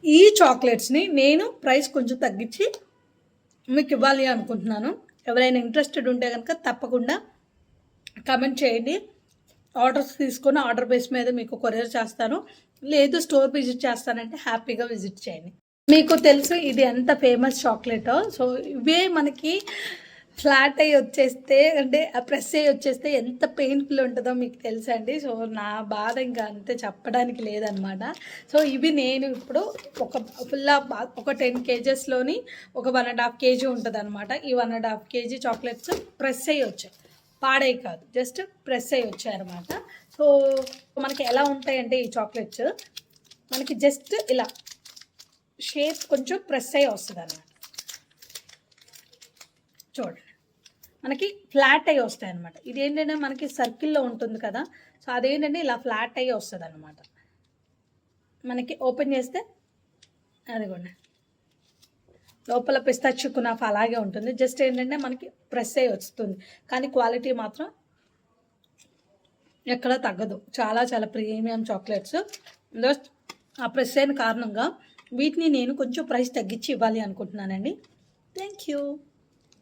ఈ చాక్లెట్స్ని నేను ప్రైస్ కొంచెం తగ్గించి మీకు ఇవ్వాలి అనుకుంటున్నాను. ఎవరైనా ఇంట్రెస్టెడ్ ఉంటే కనుక తప్పకుండా కమెంట్ చేయండి. ఆర్డర్స్ తీసుకొని ఆర్డర్ బేస్ మీద మీకు కొరియర్ చేస్తాను. లేదు స్టోర్ విజిట్ చేస్తానంటే హ్యాపీగా విజిట్ చేయండి. మీకు తెలుసు ఇది ఎంత ఫేమస్ చాక్లెటో. సో ఇవే మనకి ఫ్లాట్ అయ్యి వచ్చేస్తే అంటే ప్రెస్ అయ్యి వచ్చేస్తే ఎంత పెయిన్ఫుల్ ఉంటుందో మీకు తెలుసండి. సో నా బాధ ఇంకా అంతే, చెప్పడానికి లేదనమాట. సో ఇవి నేను ఇప్పుడు ఒక 10 kgsలోని ఒక 1.5 kg ఉంటుంది అనమాట. ఈ 1.5 kg చాక్లెట్స్ ప్రెస్ అయ్యి వచ్చాయి, పాడేవి కాదు, జస్ట్ ప్రెస్ అయ్యి వచ్చాయి అనమాట. సో మనకి ఎలా ఉంటాయంటే ఈ చాక్లెట్స్ మనకి జస్ట్ ఇలా షేప్ కొంచెం ప్రెస్ అయ్యి వస్తుంది అన్నమాట. చూడండి మనకి ఫ్లాట్ అయ్యి వస్తాయి అన్నమాట. ఇది ఏంటంటే మనకి సర్కిల్లో ఉంటుంది కదా, సో అదేంటంటే ఇలా ఫ్లాట్ అయ్యి వస్తుంది అన్నమాట. మనకి ఓపెన్ చేస్తే అదిగోండి లోపల పిస్తాచియో కునాఫా అలాగే ఉంటుంది. జస్ట్ ఏంటంటే మనకి ప్రెస్ అయ్యి వస్తుంది, కానీ క్వాలిటీ మాత్రం ఎక్కడ తగ్గదు. చాలా చాలా ప్రీమియం చాక్లెట్స్. ఆ ప్రెస్ అయిన కారణంగా వీటిని నేను కొంచెం ప్రైస్ తగ్గించి ఇవ్వాలి అనుకుంటున్నానండి. Thank you.